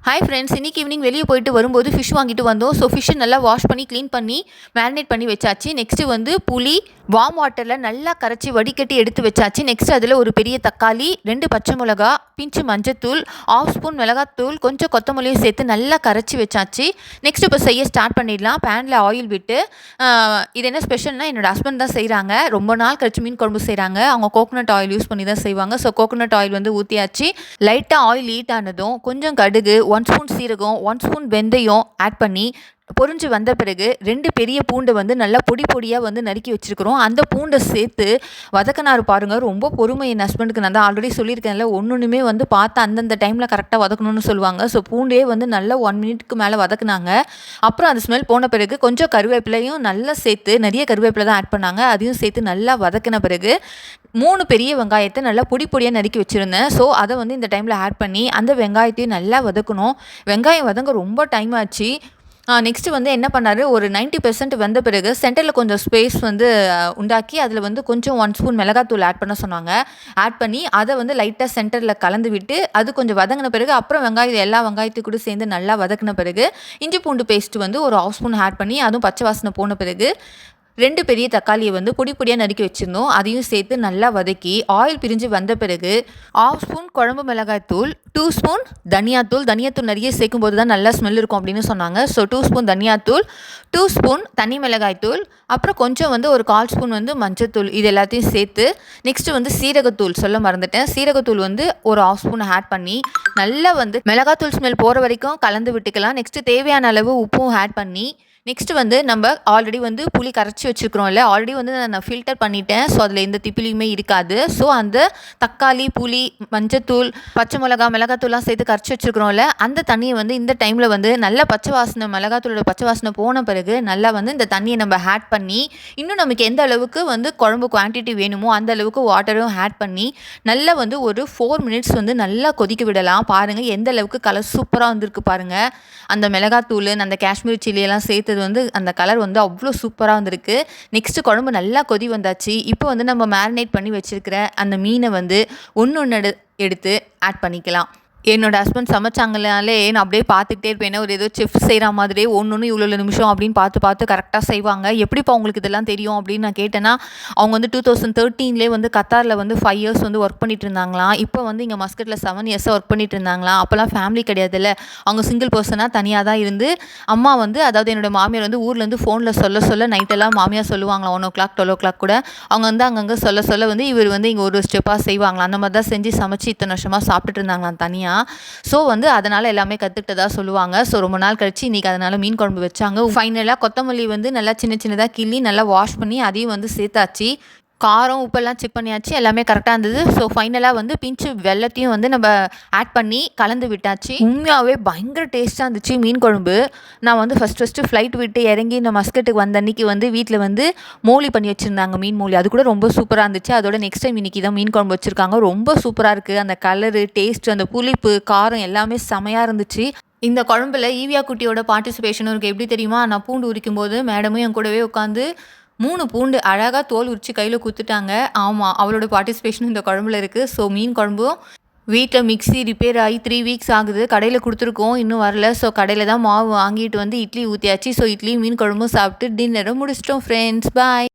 Hi friends, இன்றைக்கி evening வெளியே போயிட்டு வரும்போது ஃபிஷ் வாங்கிட்டு வந்தோம். ஸோ ஃபிஷ்ஷை நல்லா வாஷ் பண்ணி க்ளீன் பண்ணி மேரினேட் பண்ணி வச்சாச்சு. நெக்ஸ்ட்டு வந்து புளி வார்ம் வாட்டரில் நல்லா கரைச்சி வடிகட்டி எடுத்து வச்சாச்சு. நெக்ஸ்ட் அதில் ஒரு பெரிய தக்காளி, 2 பச்சை மிளகா, பிஞ்சு மஞ்சத்தூள், 1/2 ஸ்பூன் மிளகாத்தூள், கொஞ்சம் கொத்தமல்லியும் சேர்த்து நல்லா கரைச்சி வச்சாச்சு. நெக்ஸ்ட் இப்போ செய்ய ஸ்டார்ட் பண்ணிடலாம். பேனில் ஆயில் விட்டு இது என்ன ஸ்பெஷல்னால் என்னோடய ஹஸ்பண்ட் தான் செய்கிறாங்க. ரொம்ப நாள் கழிச்சு மீன் குழம்பு செய்கிறாங்க. அவங்க கோகோனட் ஆயில் யூஸ் பண்ணி தான் செய்வாங்க. ஸோ கோகோனட் ஆயில் வந்து ஊற்றியாச்சு. லைட்டாக ஆயில் ஹீட் ஆனதும் கொஞ்சம் கடுகு, 1 ஸ்பூன் சீரகம், 1 ஸ்பூன் வெந்தயம் ஆட் பண்ணி பொரிஞ்சு வந்த பிறகு 2 பெரிய பூண்டை வந்து நல்லா பொடி பொடியாக வந்து நறுக்கி வச்சுருக்கிறோம். அந்த பூண்டை சேர்த்து வதக்கினாரு பாருங்கள். ரொம்ப பொறுமை என் ஹஸ்பண்டுக்கு. நான் தான் ஆல்ரெடி சொல்லியிருக்கேன்ல, ஒன்றுமே வந்து பார்த்து அந்தந்த டைமில் கரெக்டாக வதக்கணும்னு சொல்லுவாங்க. ஸோ பூண்டே வந்து நல்லா 1 மினிட்க்கு மேலே வதக்குனாங்க. அப்புறம் அது ஸ்மெல் போன பிறகு கொஞ்சம் கருவேப்பிலையும் நல்லா சேர்த்து, நிறைய கருவேப்பிலை தான் ஆட் பண்ணாங்க, அதையும் சேர்த்து நல்லா வதக்கின பிறகு 3 பெரிய வெங்காயத்தை நல்லா பொடி பொடியாக நறுக்கி வச்சுருந்தேன். ஸோ அதை வந்து இந்த டைமில் ஆட் பண்ணி அந்த வெங்காயத்தையும் நல்லா வதக்கணும். வெங்காயம் வதங்க ரொம்ப டைம் ஆச்சு. நெக்ஸ்ட்டு வந்து என்ன பண்ணார், ஒரு 90% வெந்த பிறகு சென்டரில் கொஞ்சம் ஸ்பேஸ் வந்து உண்டாக்கி அதில் வந்து கொஞ்சம் 1 ஸ்பூன் மிளகாத்தூள் ஆட் பண்ண சொன்னாங்க. ஆட் பண்ணி அதை வந்து லைட்டாக சென்டரில் கலந்து விட்டு அது கொஞ்சம் வதங்கின பிறகு அப்புறம் எல்லா வெங்காயத்தையும் கூட சேர்ந்து நல்லா வதக்கின பிறகு இஞ்சி பூண்டு பேஸ்ட்டு வந்து ஒரு 1/2 ஸ்பூன் ஆட் பண்ணி அதுவும் பச்சை வாசனை போன பிறகு 2 பெரிய தக்காளியை வந்து பொடி பொடியாக நறுக்கி வச்சுருந்தோம். அதையும் சேர்த்து நல்லா வதக்கி ஆயில் பிரிஞ்சு வந்த பிறகு 1/2 ஸ்பூன் குழம்பு மிளகாய்த்தூள், 2 ஸ்பூன் தனியாத்தூள் நிறைய சேர்க்கும் போது தான் நல்லா ஸ்மெல் இருக்கும் அப்படின்னு சொன்னாங்க. ஸோ 2 ஸ்பூன் தனியாத்தூள், 2 ஸ்பூன் தனி மிளகாய்த்தூள், அப்புறம் கொஞ்சம் வந்து ஒரு 1/4 ஸ்பூன் வந்து மஞ்சத்தூள், இது எல்லாத்தையும் சேர்த்து நெக்ஸ்ட்டு வந்து சீரகத்தூள் சொல்ல மறந்துட்டேன். சீரகத்தூள் வந்து ஒரு 1/2 ஸ்பூன் ஆட் பண்ணி நல்லா வந்து மிளகாத்தூள் ஸ்மெல் போகிற வரைக்கும் கலந்து விட்டுக்கலாம். நெக்ஸ்ட்டு தேவையான அளவு உப்பும் ஆட் பண்ணி நெக்ஸ்ட்டு வந்து நம்ம ஆல்ரெடி வந்து புளி கரைச்சி வச்சுருக்கிறோம்ல, ஆல்ரெடி வந்து நான் ஃபில்டர் பண்ணிட்டேன். ஸோ அதில் எந்த திப்பிலியுமே இருக்காது. ஸோ அந்த தக்காளி, புளி, மஞ்சத்தூள், பச்சை மிளகா, மிளகாத்தூள்லாம் சேர்த்து கரைச்சி வச்சுருக்கிறோம்ல, அந்த தண்ணியை வந்து இந்த டைமில் வந்து நல்லா பச்சை வாசனை, மிளகாத்தூளோட பச்சை வாசனை போன பிறகு நல்லா வந்து இந்த தண்ணியை நம்ம ஆட் பண்ணி இன்னும் நமக்கு எந்த அளவுக்கு வந்து குழம்பு குவான்டிட்டி வேணுமோ அந்த அளவுக்கு வாட்டரும் ஆட் பண்ணி நல்லா வந்து ஒரு 4 மினிட்ஸ் வந்து நல்லா கொதிக்க விடலாம். பாருங்கள் எந்த அளவுக்கு கலர் சூப்பராக வந்திருக்கு பாருங்கள். அந்த மிளகாத்தூள், அந்த காஷ்மீர் சில்லியெல்லாம் சேர்த்து வந்து அந்த கலர் வந்து அவ்வளோ சூப்பராக வந்திருக்கு. நெக்ஸ்ட்டு குழம்பு நல்லா கொதி வந்தாச்சு. இப்போ வந்து நம்ம மேரினேட் பண்ணி வச்சுருக்கிற அந்த மீனை வந்து ஒன்று எடுத்து ஆட் பண்ணிக்கலாம். என்னோடய ஹஸ்பண்ட் சமைச்சாங்கனாலே நான் அப்படியே பார்த்துக்கிட்டே இருப்பேன். ஒரு ஏதோ செஃப் செய்கிற மாதிரியே ஒன்று இவ்வளோ நிமிஷம் அப்படின்னு பார்த்து கரெக்டாக செய்வாங்க. எப்படிப்பா உங்களுக்கு இதெல்லாம் தெரியும் அப்படின்னு நான் கேட்டேன்னா, அவங்க வந்து 2013 வந்து கத்தாரில் வந்து 5 இயர்ஸ் வந்து ஒர்க் பண்ணிட்டு இருந்தாங்களாம். இப்போ வந்து இங்கே மஸ்கட்டில் 7 இயர்ஸாக ஒர்க் பண்ணிட்டு இருந்தாங்களாம். அப்போல்லாம் ஃபேமிலி கிடையாதுல்ல, அவங்க சிங்கிள் பர்சனாக தனியாக தான் இருந்து அம்மா வந்து, அதாவது என்னோடய மாமியார் வந்து ஊர்லேருந்து ஃபோனில் சொல்ல நைட்டெல்லாம் மாமியார் சொல்லுவாங்களாம். 1 o'clock 12 o'clock கூட அவங்க வந்து அங்கங்கே சொல்ல வந்து இவர் வந்து இங்கே ஒரு ஸ்டெப்பாக செய்வாங்களாம். அந்த மாதிரி தான் செஞ்சு சமைச்சு இத்தனை வருஷமாக சாப்பிட்டுட்டு இருந்தாங்களாம் தனியாக. ஸோ வந்து அதனால் எல்லாமே கற்றுக்கிட்டதாக சொல்லுவாங்க. ஸோ ரொம்ப நாள் கழிச்சு இன்றைக்கி அதனால் மீன் குழம்பு வச்சாங்க. ஃபைனலாக கொத்தமல்லி வந்து நல்லா சின்னதாக கிள்ளி நல்லா வாஷ் பண்ணி அதையும் வந்து சேர்த்தாச்சு. காரம் உப்பெல்லாம் செக் பண்ணியாச்சு, எல்லாமே கரெக்டாக இருந்தது. ஸோ ஃபைனலாக வந்து பிஞ்சு வெல்லத்தையும் வந்து நம்ம ஆட் பண்ணி கலந்து விட்டாச்சு. உண்மையாகவே பயங்கர டேஸ்ட்டாக இருந்துச்சு மீன் குழம்பு. நான் வந்து ஃபஸ்ட்டு ஃப்ளைட் விட்டு இறங்கி இந்த மஸ்கட்டுக்கு வந்த அன்றைக்கி வந்து வீட்டில் வந்து மோலி பண்ணி வச்சுருந்தாங்க, மீன் மோலி. அது கூட ரொம்ப சூப்பராக இருந்துச்சு. அதோட நெக்ஸ்ட் டைம் இன்றைக்கி தான் மீன் குழம்பு வச்சுருக்காங்க. ரொம்ப சூப்பராக இருக்குது. அந்த கலரு, டேஸ்ட்டு, அந்த புளிப்பு, காரம் எல்லாமே செமையாக இருந்துச்சு. இந்த குழம்புல ஈவியா குட்டியோட பார்ட்டிசிபேஷனும் இருக்குது. எப்படி தெரியுமா, நான் பூண்டு உரிக்கும் போது மேடமும் என் கூடவே உட்காந்து 3 பூண்டு அழகாக தோல் உரிச்சு கையில் குத்துட்டாங்க. ஆமாம், அவளோட பார்ட்டிசிபேஷனும் இந்த குழம்புல இருக்குது. ஸோ மீன் குழம்பும் வீட்டில் மிக்ஸி ரிப்பேர் ஆகி 3 வீக்ஸ் ஆகுது. கடையில் கொடுத்துருக்கோம், இன்னும் வரல. ஸோ கடையில் தான் மாவு வாங்கிட்டு வந்து இட்லி ஊற்றியாச்சு. ஸோ இட்லி மீன் குழம்பும் சாப்பிட்டு டின்னரை முடிச்சிட்டோம் ஃப்ரெண்ட்ஸ். பாய்.